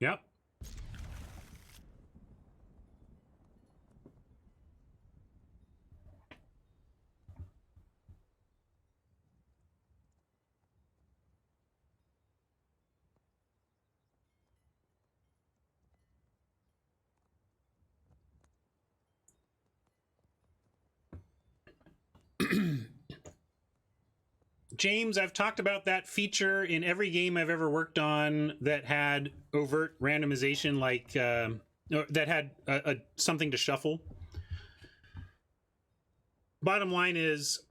Yep. James, I've talked about that feature in every game I've ever worked on that had overt randomization, like that had something to shuffle. Bottom line is,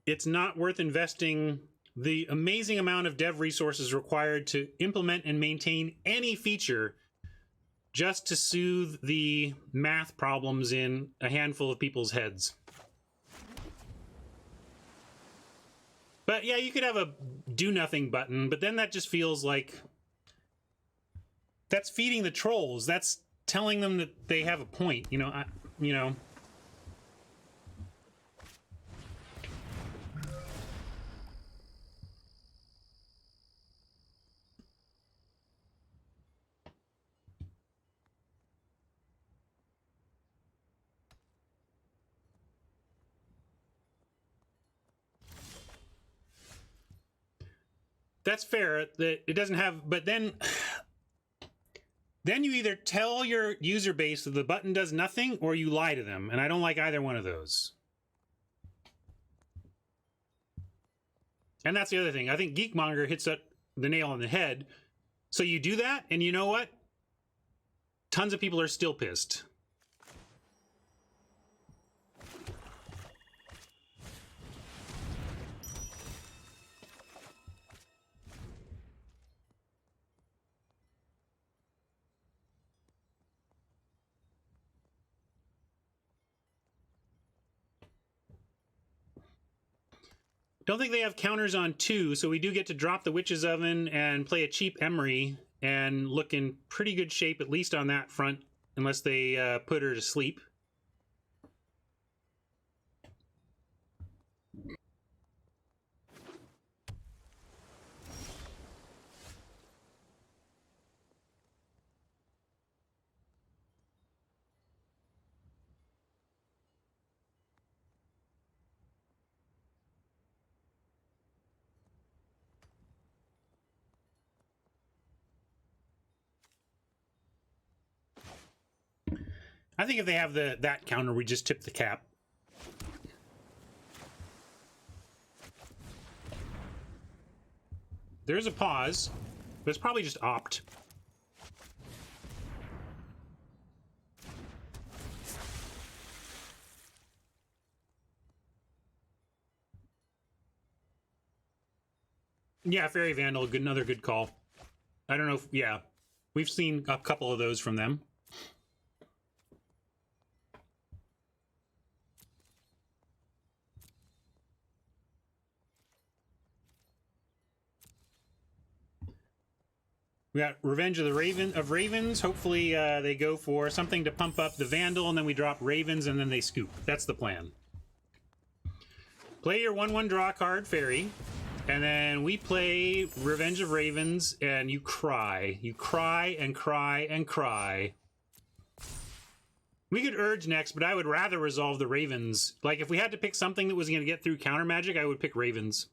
it's not worth investing the amazing amount of dev resources required to implement and maintain any feature just to soothe the math problems in a handful of people's heads. But yeah, you could have a do nothing button, but then that just feels like that's feeding the trolls. That's telling them that they have a point. You know. That's fair. That it doesn't have, but then you either tell your user base that the button does nothing, or you lie to them, and I don't like either one of those. And that's the other thing. I think Geekmonger hits the nail on the head. So you do that, and you know what? Tons of people are still pissed. Don't think they have counters on 2, so we do get to drop the Witch's Oven and play a cheap Emery and look in pretty good shape, at least on that front, unless they put her to sleep. I think if they have that counter, we just tip the cap. There's a pause, but it's probably just opt. Yeah, Fairy Vandal, another good call. I don't know if, yeah, we've seen a couple of those from them. We got Revenge of the Ravens. Hopefully they go for something to pump up the Vandal, and then we drop Ravens, and then they scoop. That's the plan. Play your 1/1 draw card, Fairy, and then we play Revenge of Ravens, and you cry. You cry and cry and cry. We could Urge next, but I would rather resolve the Ravens. Like, if we had to pick something that was going to get through counter magic, I would pick Ravens.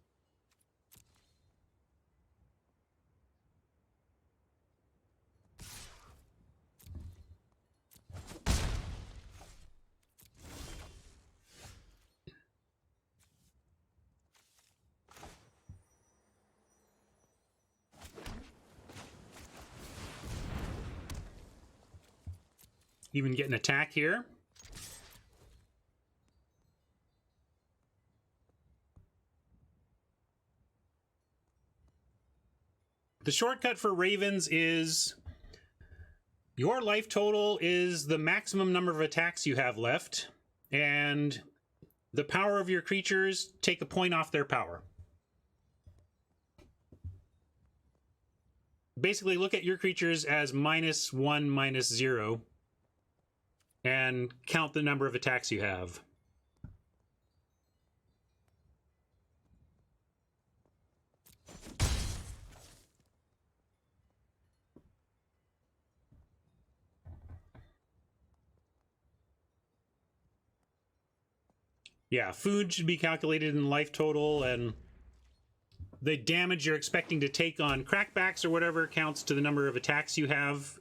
Even get an attack here. The shortcut for Ravens is your life total is the maximum number of attacks you have left, and the power of your creatures, take a point off their power. Basically, look at your creatures as -1, -0, and count the number of attacks you have. Yeah, food should be calculated in life total, and the damage you're expecting to take on crackbacks or whatever counts to the number of attacks you have.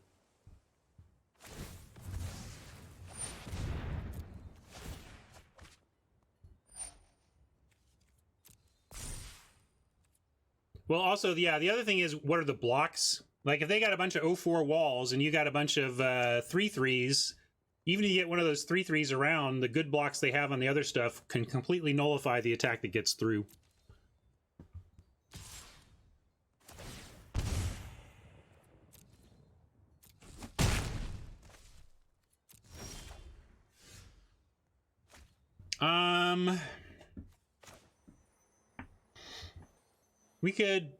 Well, also, yeah, the other thing is, what are the blocks? Like, if they got a bunch of 0-4 walls and you got a bunch of 3-3s, even if you get one of those 3-3s around, the good blocks they have on the other stuff can completely nullify the attack that gets through. We could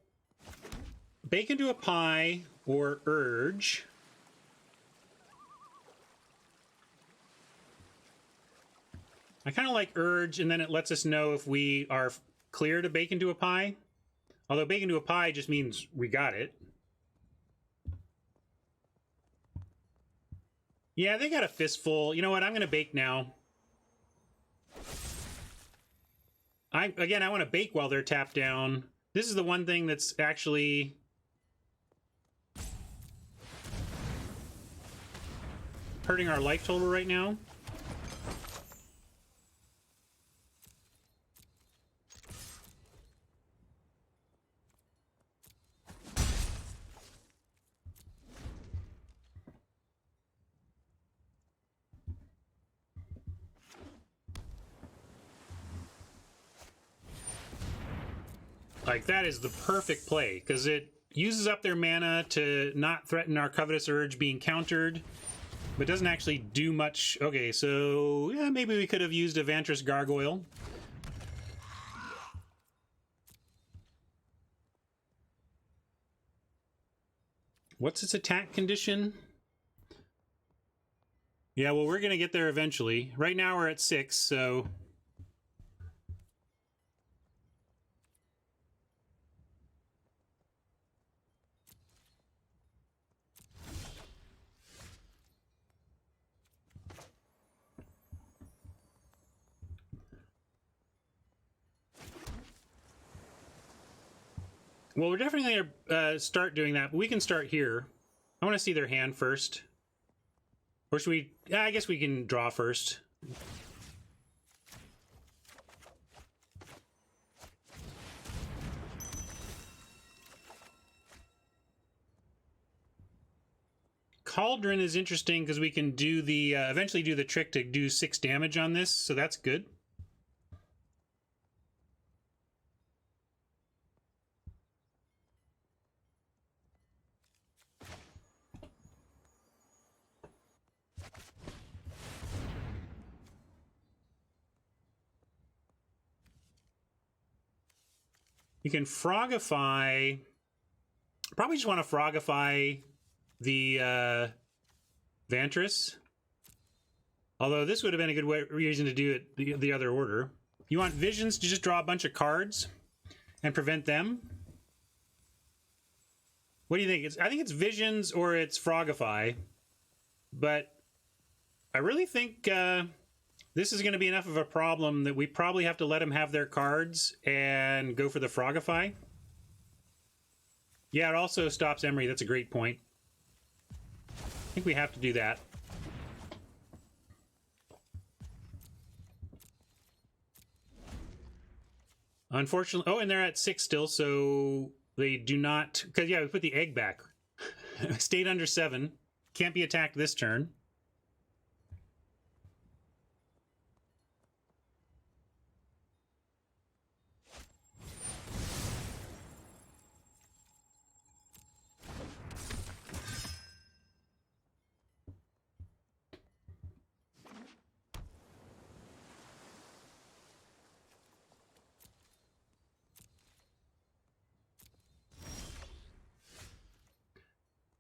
bake into a pie or urge. I kind of like urge, and then it lets us know if we are clear to bake into a pie. Although bake into a pie just means we got it. Yeah, they got a fistful. You know what? I'm going to bake now. I want to bake while they're tapped down. This is the one thing that's actually hurting our life total right now. Like, that is the perfect play, because it uses up their mana to not threaten our Covetous Urge being countered, but doesn't actually do much. Okay, so yeah, maybe we could have used a Vantress Gargoyle. What's its attack condition? Yeah, well, we're going to get there eventually. Right now we're at 6, so... Well, we're definitely going to start doing that, but we can start here. I want to see their hand first. Or should we... Yeah, I guess we can draw first. Cauldron is interesting because we can do the... eventually do the trick to do 6 damage on this, so that's good. You can frogify... Probably just want to frogify the Vantress. Although this would have been a good reason to do it the other order. You want Visions to just draw a bunch of cards and prevent them? What do you think? I think it's Visions or it's Frogify. But I really think this is going to be enough of a problem that we probably have to let them have their cards and go for the Frogify. Yeah, it also stops Emery. That's a great point. I think we have to do that. Unfortunately... Oh, and they're at 6 still, so they do not... Because, yeah, we put the egg back. Stayed under 7. Can't be attacked this turn.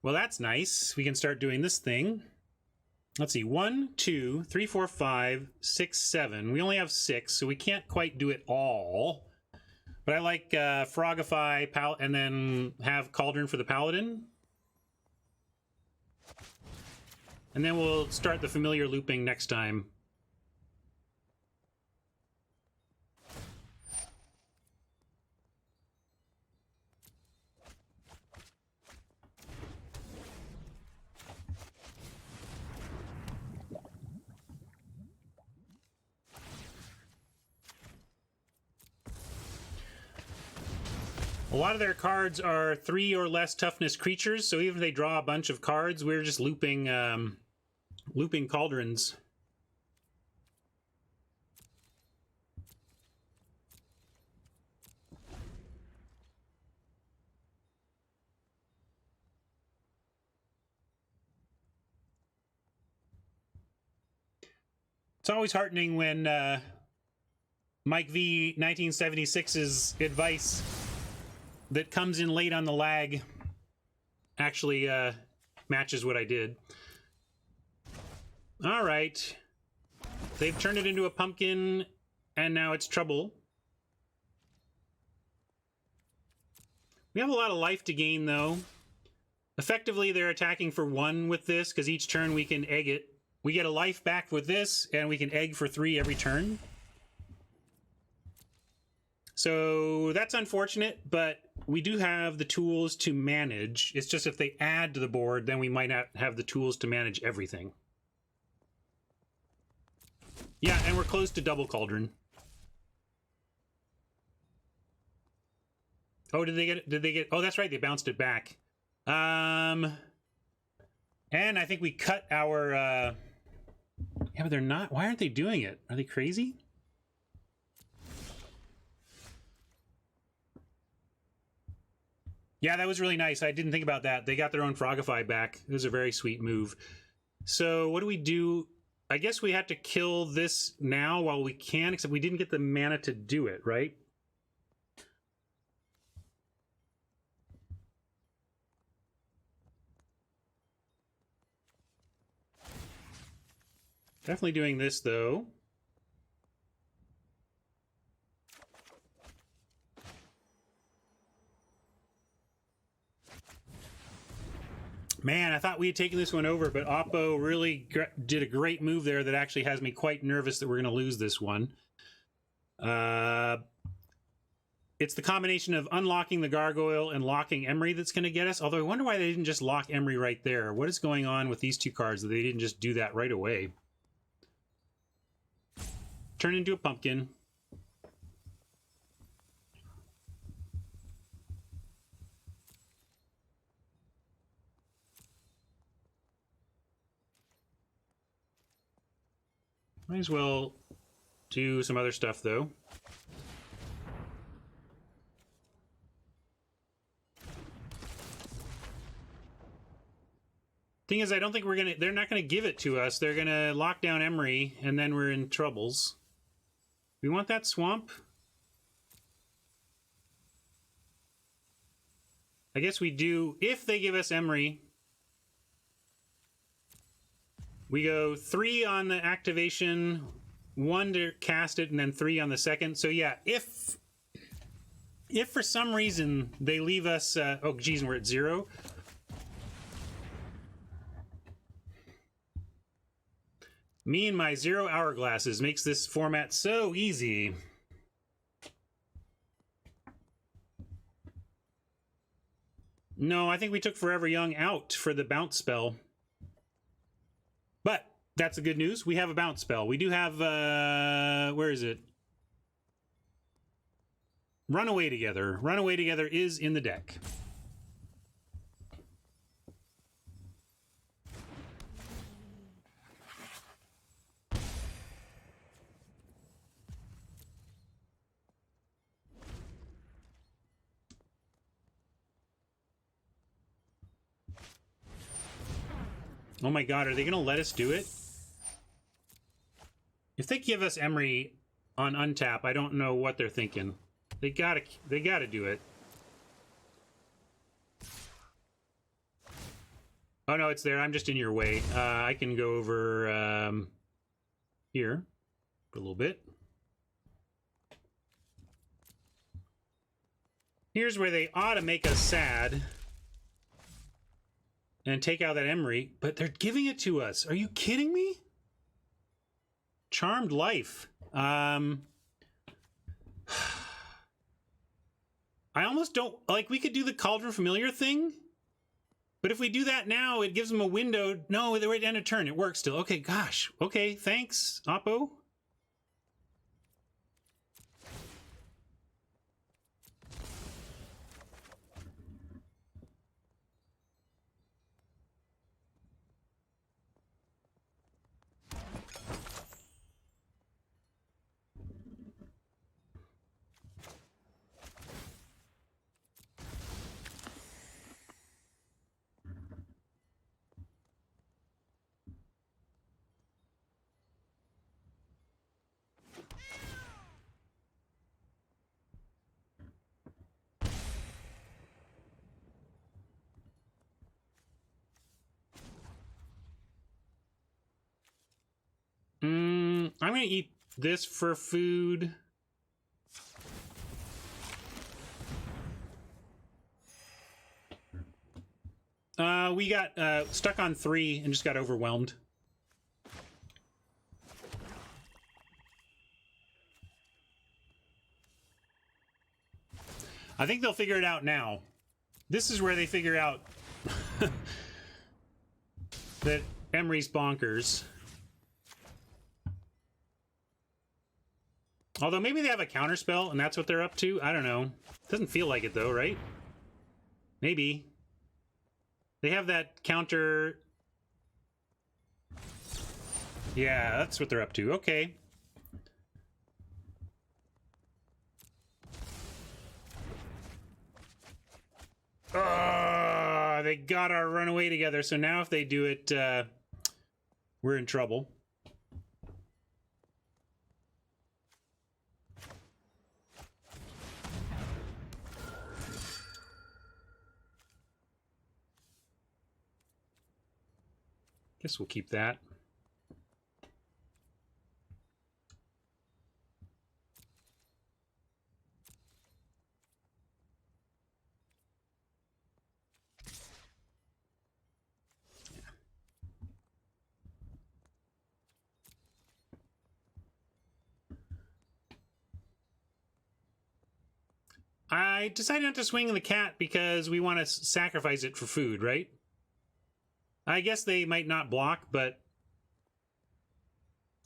Well, that's nice. We can start doing this thing. Let's see. 1, 2, 3, 4, 5, 6, 7. We only have 6, so we can't quite do it all. But I like Frogify and then have Cauldron for the Paladin. And then we'll start the familiar looping next time. A lot of their cards are 3 or less toughness creatures, so even if they draw a bunch of cards, we're just looping cauldrons. It's always heartening when Mike V 1976's advice that comes in late on the lag actually matches what I did. All right. They've turned it into a pumpkin, and now it's trouble. We have a lot of life to gain, though. Effectively, they're attacking for 1 with this, because each turn we can egg it. We get a life back with this, and we can egg for 3 every turn. So that's unfortunate, but we do have the tools to manage. It's just if they add to the board, then we might not have the tools to manage everything. Yeah, and we're close to double cauldron. Oh, did they get, oh, that's right, they bounced it back. And I think we cut our, yeah, but they're not, why aren't they doing it? Are they crazy? Yeah, that was really nice. I didn't think about that. They got their own Frogify back. It was a very sweet move. So what do we do? I guess we have to kill this now while we can, except we didn't get the mana to do it, right? Definitely doing this, though. Man, I thought we had taken this one over, but Oppo really did a great move there that actually has me quite nervous that we're going to lose this one. It's the combination of unlocking the Gargoyle and locking Emery that's going to get us. Although I wonder why they didn't just lock Emery right there. What is going on with these 2 cards that they didn't just do that right away? Turn into a pumpkin. Might as well do some other stuff, though. Thing is, I don't think they're not gonna give it to us. They're gonna lock down Emery, and then we're in troubles. We want that swamp? I guess we do, if they give us Emery. We go 3 on the activation, 1 to cast it, and then 3 on the second. So yeah, if for some reason they leave us, oh geez, we're at 0. Me and my 0 hourglasses makes this format so easy. No, I think we took Forever Young out for the bounce spell. But that's the good news. We have a bounce spell. We do have, where is it? Runaway Together. Runaway Together is in the deck. Oh my god, are they going to let us do it? If they give us Emery on untap, I don't know what they're thinking. They gotta do it. Oh no, it's there. I'm just in your way. I can go over here for a little bit. Here's where they ought to make us sad and take out that Emery, but they're giving it to us. Are you kidding me? Charmed Life. I almost don't, like, we could do the Cauldron Familiar thing, but if we do that now, it gives them a window. No, they're right at end of turn. It works still. Okay, gosh. Okay, thanks, Oppo. I'm going to eat this for food. We got stuck on 3 and just got overwhelmed. I think they'll figure it out now. This is where they figure out that Emery's bonkers. Although maybe they have a counterspell and that's what they're up to. I don't know. Doesn't feel like it though, right? Maybe. They have that counter... Yeah, that's what they're up to. Okay. They got our runaway together, so now if they do it, we're in trouble. Guess we'll keep that. I decided not to swing the cat because we want to sacrifice it for food, right? I guess they might not block, but...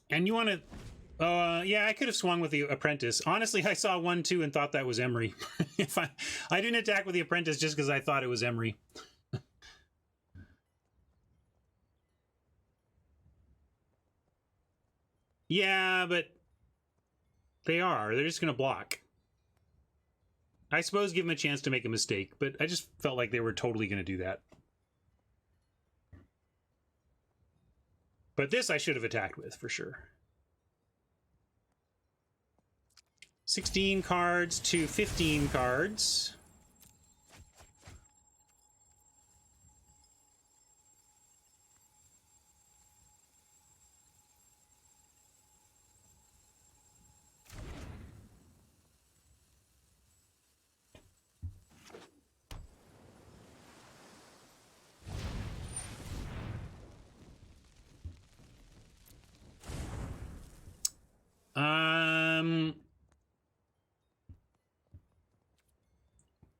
And you want to... yeah, I could have swung with the apprentice. Honestly, I saw 1-2 and thought that was Emery. If I didn't attack with the apprentice just because I thought it was Emery. Yeah, but... They are. They're just going to block. I suppose give them a chance to make a mistake, but I just felt like they were totally going to do that. But this I should have attacked with, for sure. 16 cards to 15 cards.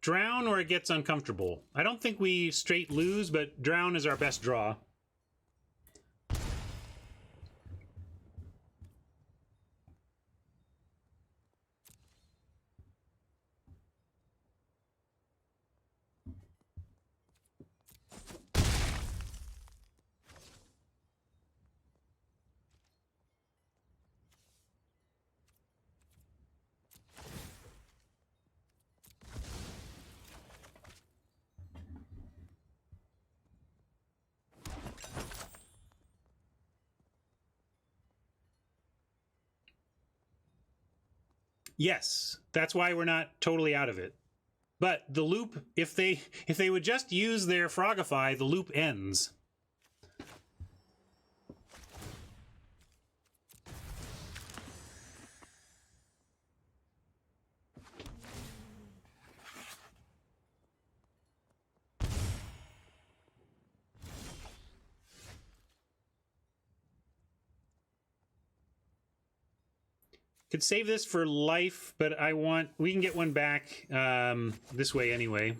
Drown or it gets uncomfortable. I don't think we straight lose, but drown is our best draw. Yes, that's why we're not totally out of it. But the loop, if they would just use their Frogify, the loop ends. Could save this for life, but we can get one back this way anyway.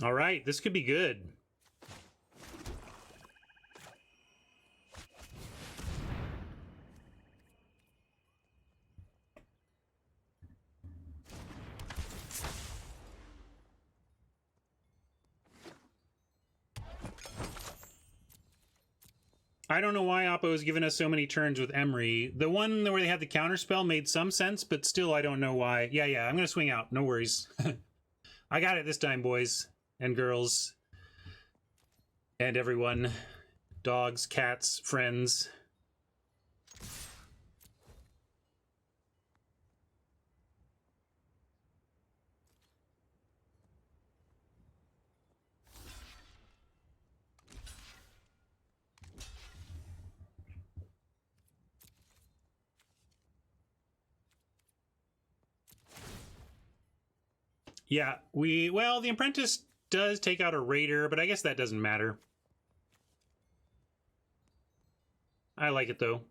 All right, this could be good. I don't know why Oppo has given us so many turns with Emery. The one where they had the counterspell made some sense, but still I don't know why. Yeah, I'm going to swing out. No worries. I got it this time, boys and girls and everyone. dogs, cats, friends. Yeah, well, the apprentice does take out a raider, but I guess that doesn't matter. I like it though.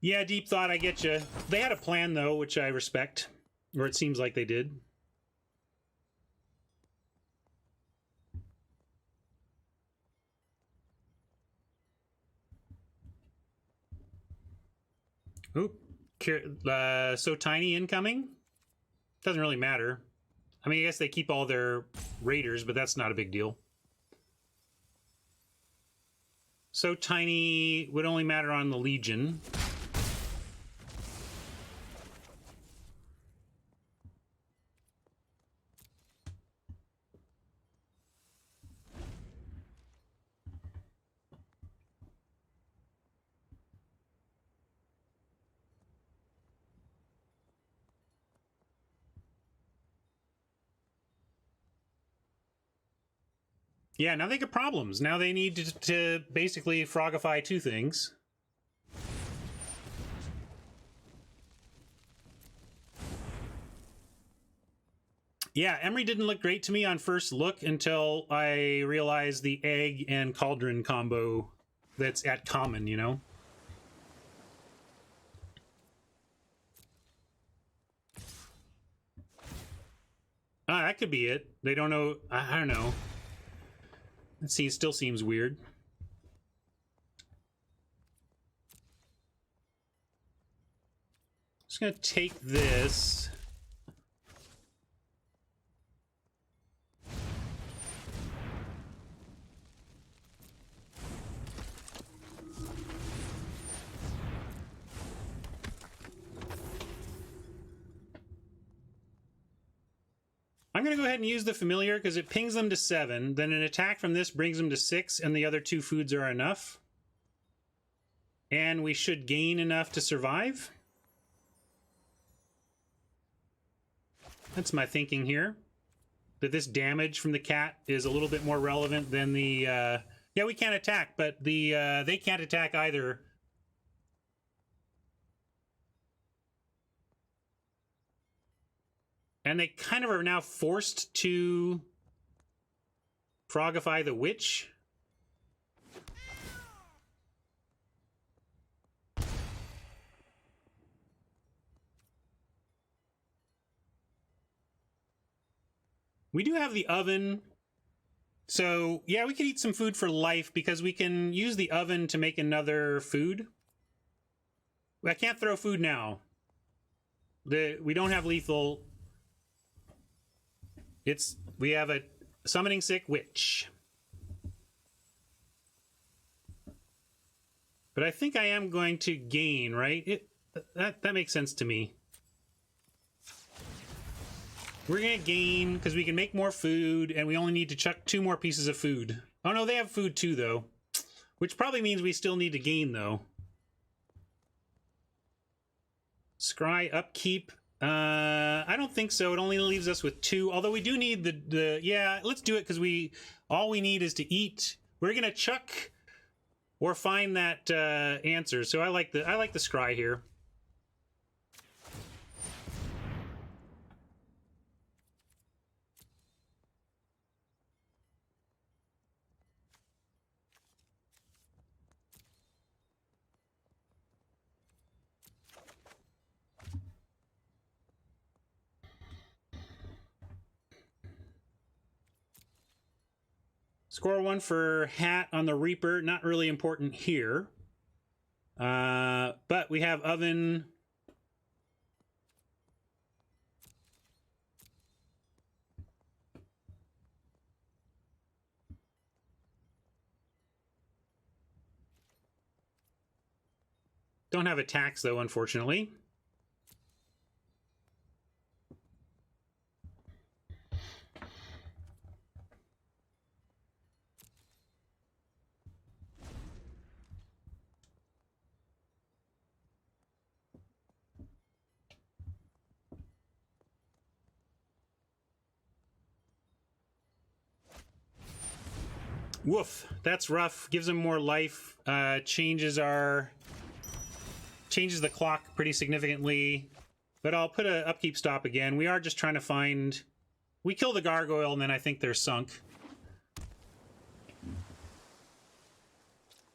Yeah, Deep Thought, I get you. They had a plan though, which I respect, or it seems like they did. Oop. So tiny incoming? Doesn't really matter. I mean, I guess they keep all their raiders, but that's not a big deal. So tiny would only matter on the Legion. Yeah, now they get problems. Now they need to basically frogify two things. Yeah, Emery didn't look great to me on first look until I realized the egg and cauldron combo that's at common, you know? Ah, that could be it. They don't know. I don't know. Let's see, it still seems weird. Just gonna take this. I'm going to go ahead and use the familiar because it pings them to 7. Then an attack from this brings them to 6, and the other 2 foods are enough. And we should gain enough to survive. That's my thinking here. That this damage from the cat is a little bit more relevant than the... yeah, we can't attack, but they can't attack either. And they kind of are now forced to frogify the witch. We do have the oven. So, yeah, we could eat some food for life because we can use the oven to make another food. I can't throw food now. We don't have lethal... we have a summoning sick witch. But I think I am going to gain, right? That makes sense to me. We're gonna gain because we can make more food, and we only need to chuck 2 more pieces of food. Oh no, they have food too, though. Which probably means we still need to gain, though. Scry upkeep. I don't think so. It only leaves us with 2. Although we do need the yeah, let's do it because all we need is to eat. We're gonna chuck or find that answer. So I like the scry here. Score 1 for hat on the Reaper. Not really important here. But we have oven. Don't have attacks, though, unfortunately. Woof. That's rough. Gives him more life. Changes the clock pretty significantly. But I'll put a upkeep stop again. We are just trying to find... We kill the gargoyle, and then I think they're sunk.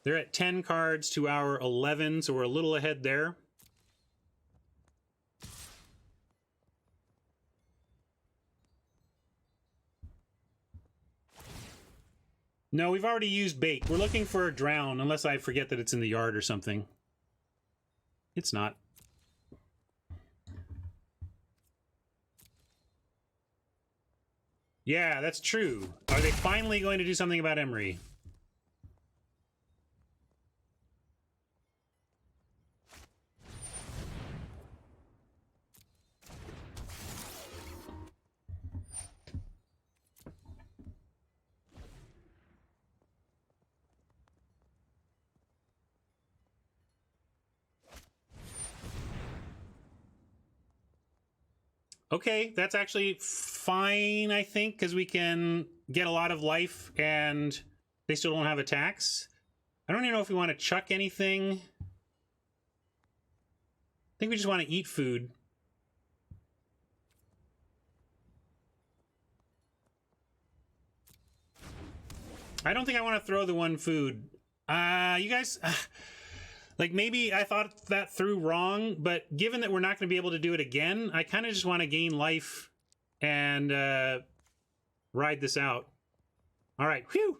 They're at 10 cards to our 11, so we're a little ahead there. No, we've already used bait. We're looking for a drown, unless I forget that it's in the yard or something. It's not. Yeah, that's true. Are they finally going to do something about Emery? Okay, that's actually fine, I think, because we can get a lot of life and they still don't have attacks. I don't even know if we want to chuck anything. I think we just want to eat food. I don't think I want to throw the one food. You guys... Like, maybe I thought that through wrong, but given that we're not going to be able to do it again, I kind of just want to gain life and ride this out. All right, whew!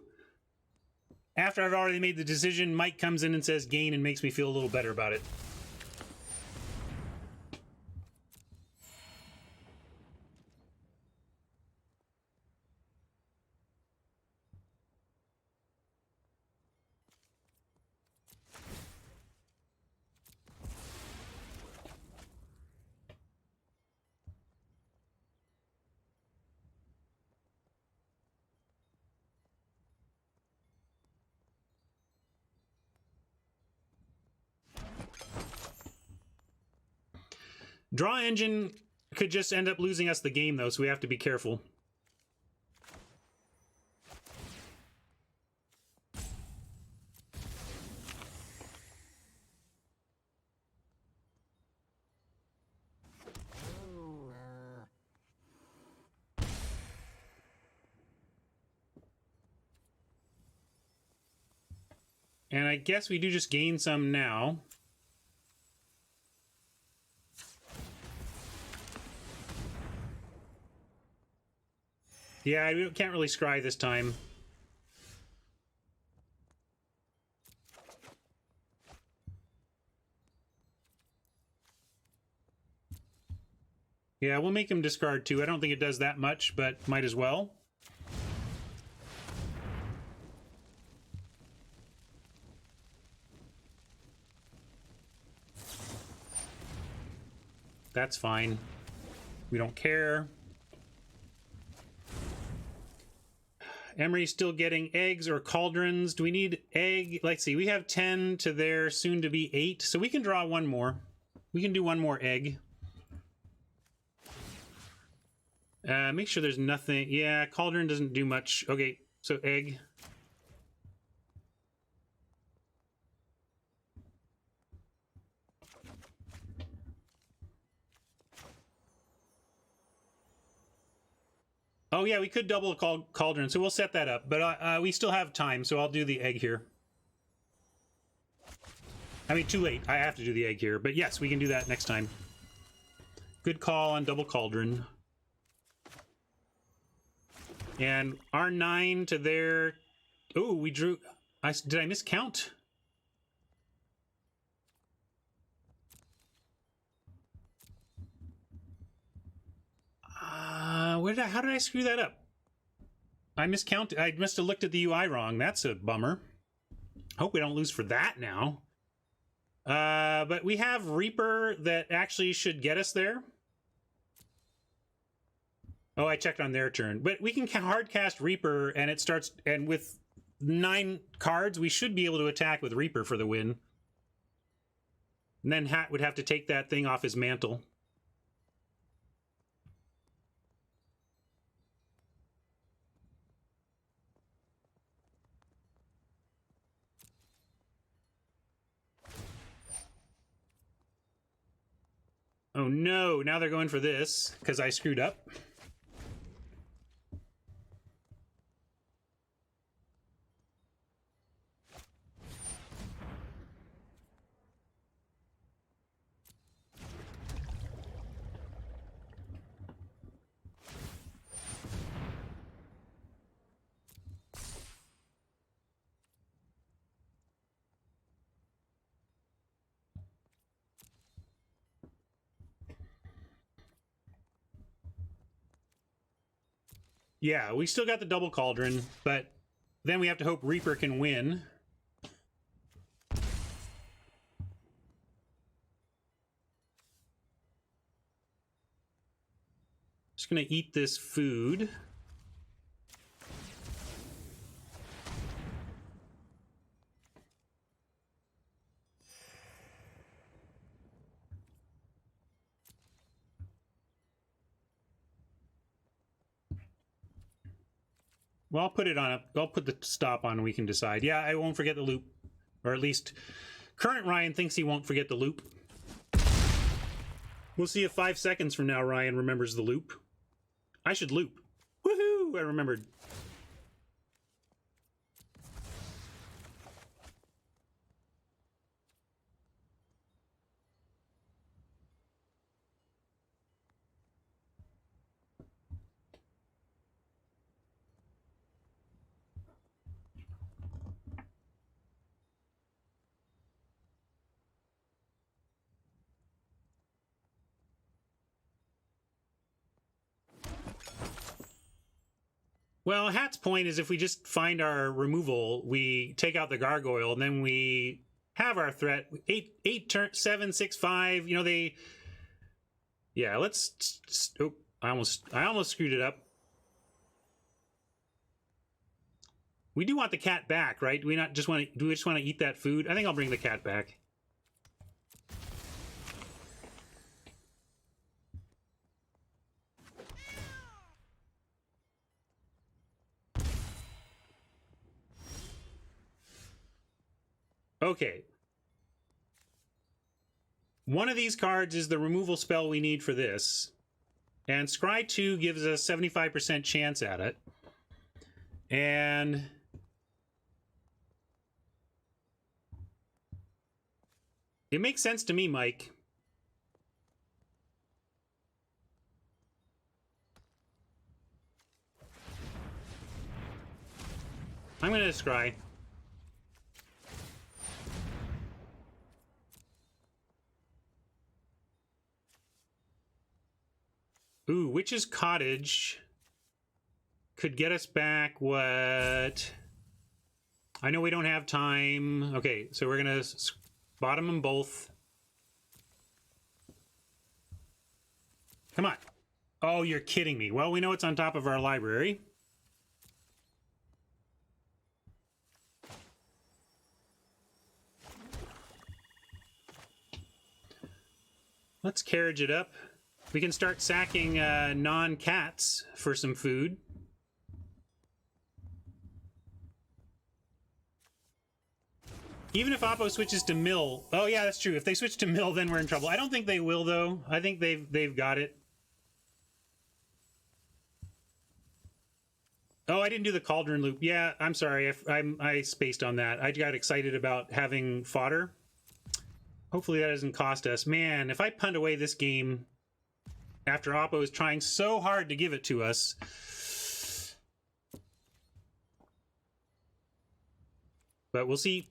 After I've already made the decision, Mike comes in and says gain and makes me feel a little better about it. Draw engine could just end up losing us the game, though, so we have to be careful. And I guess we do just gain some now. Yeah, I can't really scry this time. Yeah, we'll make him discard too. I don't think it does that much, but might as well. That's fine. We don't care. Emery's still getting eggs or cauldrons. Do we need egg? Let's see. We have 10 to their soon-to-be 8, so we can draw one more. We can do one more egg. Make sure there's nothing. Yeah, cauldron doesn't do much. Okay, so egg. Oh yeah, we could double a cauldron, so we'll set that up. But we still have time, so I'll do the egg here. I mean, too late. I have to do the egg here. But yes, we can do that next time. Good call on double cauldron. And our 9 to their... Oh, we drew... Did I miscount? How did I screw that up? I miscounted. I must have looked at the UI wrong. That's a bummer. Hope we don't lose for that now. But we have Reaper that actually should get us there. Oh, I checked on their turn. But we can hard cast Reaper and it starts... And with 9 cards, we should be able to attack with Reaper for the win. And then Hat would have to take that thing off his mantle. Oh no, now they're going for this because I screwed up. Yeah, we still got the double cauldron, but then we have to hope Reaper can win. Just gonna eat this food. Well, I'll put it on. I'll put the stop on. We can decide. Yeah, I won't forget the loop, or at least current Ryan thinks he won't forget the loop. We'll see if 5 seconds from now Ryan remembers the loop. I should loop. Woohoo! I remembered. Well, Hat's point is if we just find our removal, we take out the gargoyle, and then we have our threat. 8 turn 7 6 5. You know they. Yeah, let's. Oh, I almost screwed it up. We do want the cat back, right? Do we not just want to? Do we just want to eat that food? I think I'll bring the cat back. Okay. One of these cards is the removal spell we need for this. And Scry 2 gives us 75% chance at it. And it makes sense to me, Mike. I'm going to scry. Ooh, Witch's Cottage could get us back what? I know we don't have time. Okay, so we're going to bottom them both. Come on. Oh, you're kidding me. Well, we know it's on top of our library. Let's carriage it up. We can start sacking non-cats for some food. Even if Oppo switches to mill. Oh yeah, that's true. If they switch to mill, then we're in trouble. I don't think they will, though. I think they've got it. Oh, I didn't do the cauldron loop. Yeah, I'm sorry. I spaced on that. I got excited about having fodder. Hopefully that doesn't cost us. Man, if I punt away this game after Oppo is trying so hard to give it to us. But we'll see.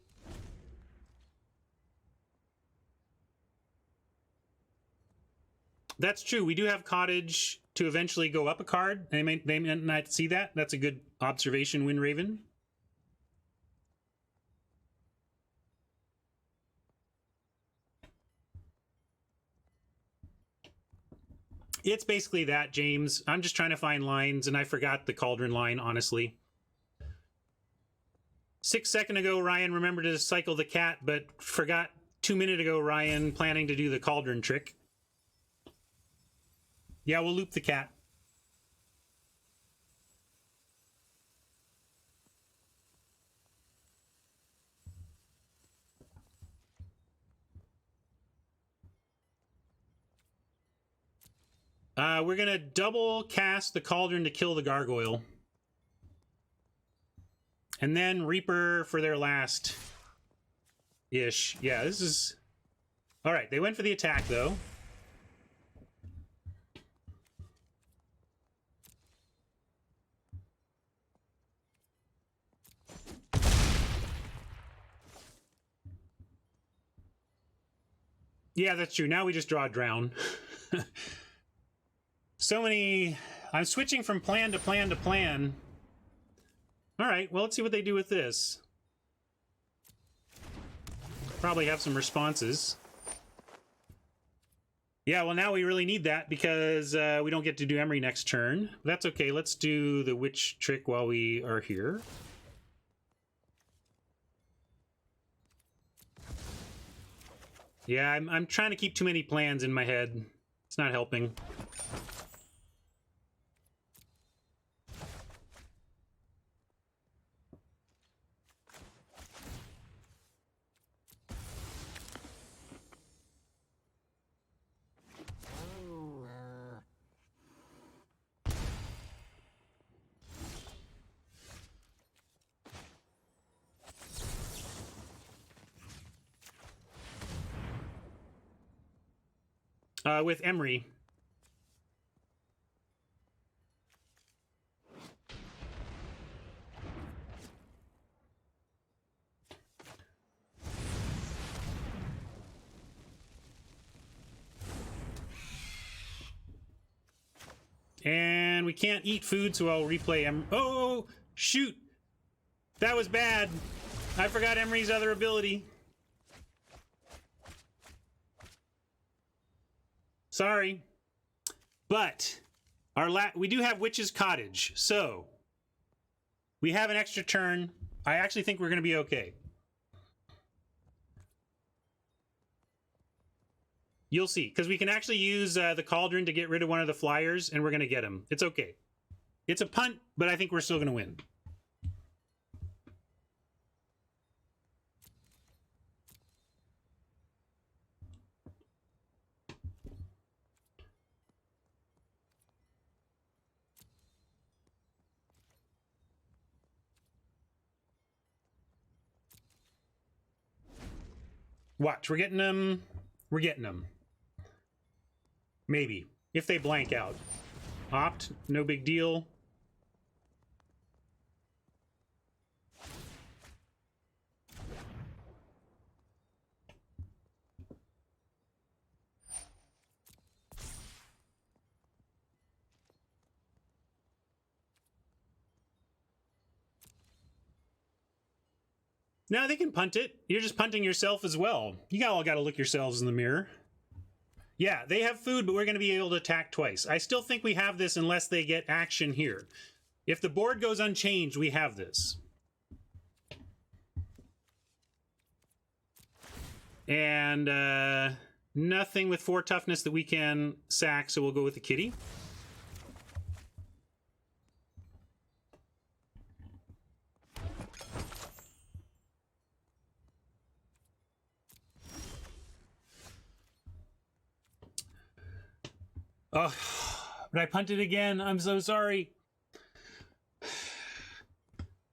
That's true. We do have Cottage to eventually go up a card. They may not see that. That's a good observation, Wyndraven. It's basically that, James. I'm just trying to find lines, and I forgot the Cauldron line, honestly. 6 seconds ago, Ryan remembered to cycle the cat, but forgot 2 minutes ago, Ryan planning to do the Cauldron trick. Yeah, we'll loop the cat. We're gonna double cast the Cauldron to kill the Gargoyle. And then Reaper for their last ish. Yeah, this is... Alright, they went for the attack, though. Yeah, that's true. Now we just draw a Drown. So many... I'm switching from plan to plan to plan. Alright, well, let's see what they do with this. Probably have some responses. Yeah, well, now we really need that because we don't get to do Emery next turn. That's okay. Let's do the Witch Trick while we are here. Yeah, I'm trying to keep too many plans in my head. It's not helping. With Emery. And we can't eat food, so I'll replay Emery. Oh, shoot! That was bad. I forgot Emery's other ability. Sorry. But we do have Witch's Cottage, so we have an extra turn. I actually think we're going to be okay. You'll see, because we can actually use the Cauldron to get rid of one of the flyers, and we're going to get him. It's okay. It's a punt, but I think we're still going to win. Watch, we're getting them. We're getting them. Maybe. If they blank out. Opt, no big deal. No, they can punt it. You're just punting yourself as well. You all got to look yourselves in the mirror. Yeah, they have food, but we're going to be able to attack twice. I still think we have this unless they get action here. If the board goes unchanged, we have this. And nothing with 4 toughness that we can sack, so we'll go with the kitty. Oh, but I punted again. I'm so sorry.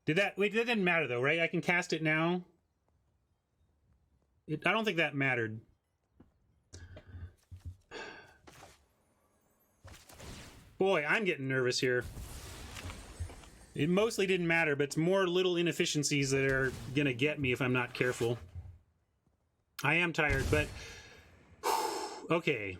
Wait, that didn't matter though, right? I can cast it now. I don't think that mattered. Boy, I'm getting nervous here. It mostly didn't matter, but it's more little inefficiencies that are gonna get me if I'm not careful. I am tired, but okay.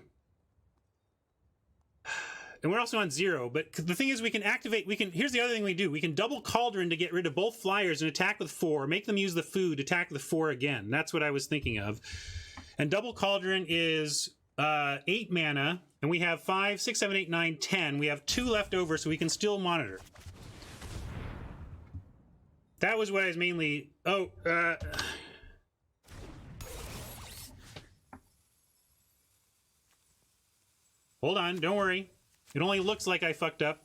And we're also on 0, but the thing is we can activate, here's the other thing we do. We can double Cauldron to get rid of both flyers and attack with 4, make them use the food, attack with 4 again. That's what I was thinking of. And double Cauldron is 8 mana, and we have 5, 6, 7, 8, 9, 10. We have 2 left over, so we can still monitor. That was what I was mainly... Oh, hold on, don't worry. It only looks like I fucked up.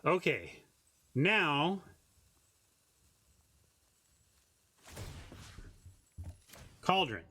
Okay. Now... Cauldron.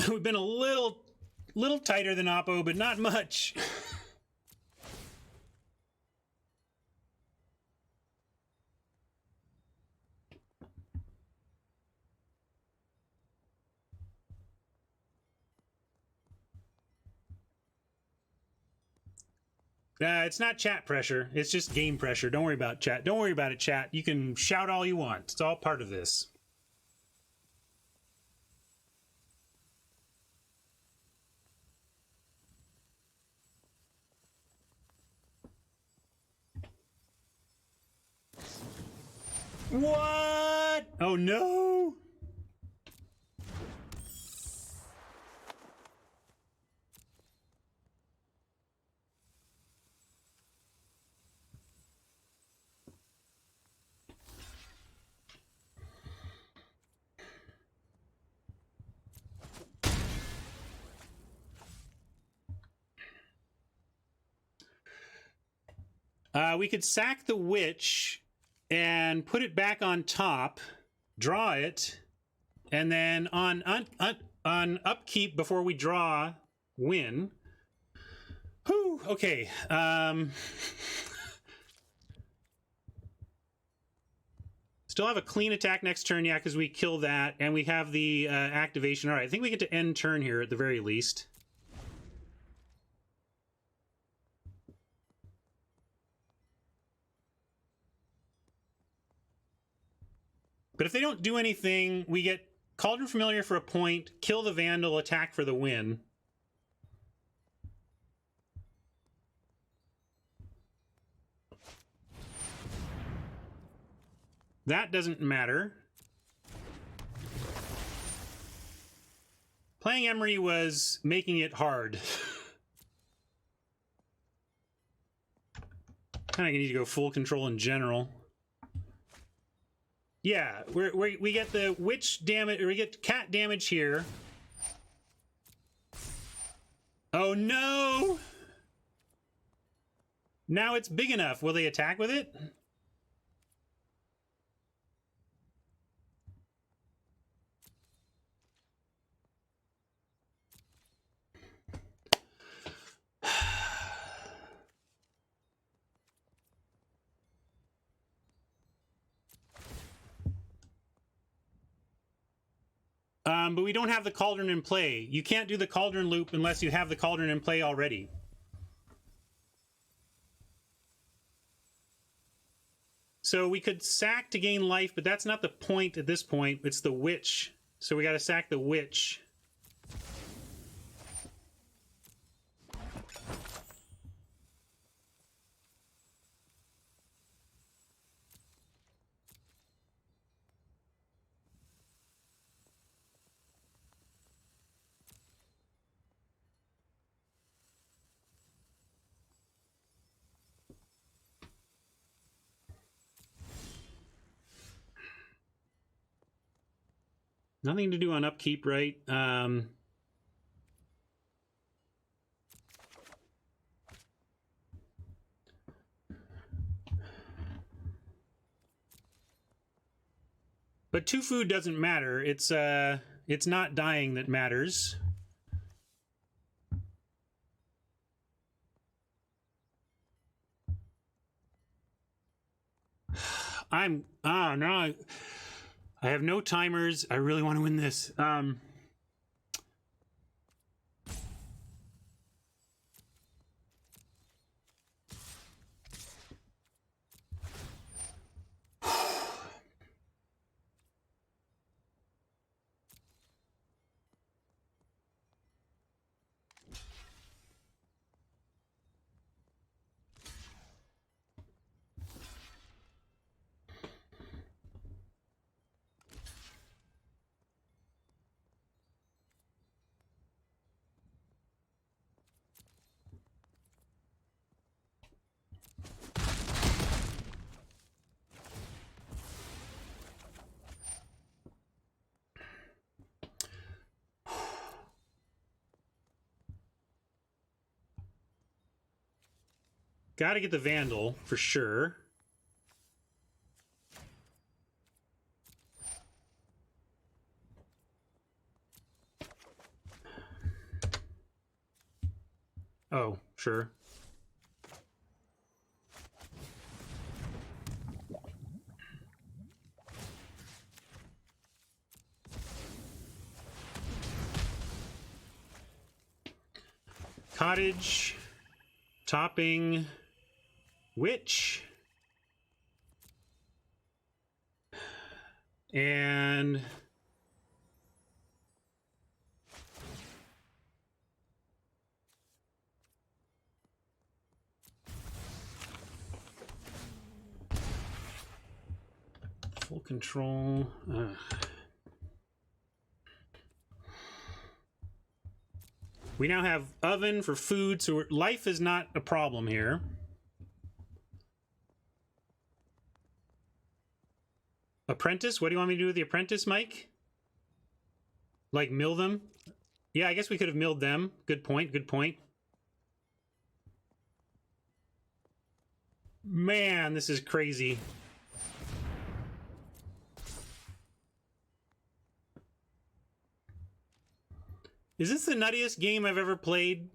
We've been a little tighter than Oppo, but not much. It's not chat pressure. It's just game pressure. Don't worry about chat. Don't worry about it, chat. You can shout all you want. It's all part of this. What? Oh no! We could sack the witch and put it back on top, draw it, and then on upkeep before we draw, win. Whew, okay. Still have a clean attack next turn, yeah, because we kill that, and we have the activation. All right, I think we get to end turn here at the very least. But if they don't do anything, we get Cauldron Familiar for a point, kill the Vandal, attack for the win. That doesn't matter. Playing Emery was making it hard. Kind of need to go full control in general. Yeah, we get the witch damage, or we get cat damage here. Oh no! Now it's big enough. Will they attack with it? But we don't have the Cauldron in play. You can't do the Cauldron loop unless you have the Cauldron in play already. So we could sack to gain life, but that's not the point at this point. It's the witch. So we got to sack the witch. Nothing to do on upkeep, right? But 2 food doesn't matter. It's not dying that matters. No. I have no timers. I really want to win this. Gotta get the Vandal, for sure. Oh, sure. Cottage, topping, witch, and full control. We now have oven for food, so life is not a problem here. Apprentice? What do you want me to do with the apprentice, Mike? Like mill them? Yeah, I guess we could have milled them. Good point, good point. Man, this is crazy. Is this the nuttiest game I've ever played?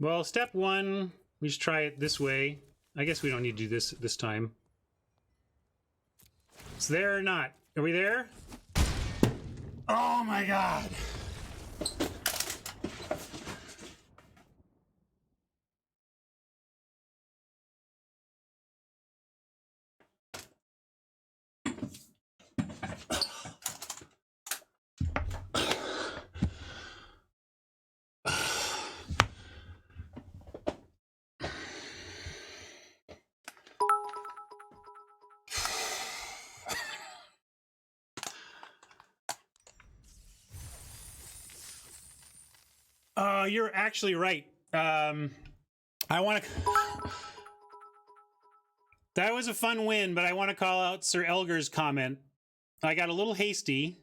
Well, step one, we just try it this way. I guess we don't need to do this time. It's there or not? Are we there? Oh my god! You're actually right. I want to... That was a fun win, but I want to call out Sir Elgar's comment. I got a little hasty.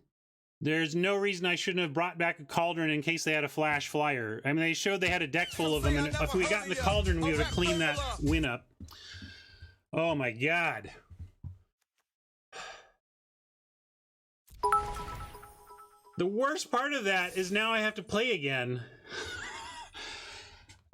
There's no reason I shouldn't have brought back a cauldron in case they had a flash flyer. I mean, they showed they had a deck full of them, and if we had gotten the cauldron, we would have cleaned that win up. Oh my god. The worst part of that is now I have to play again.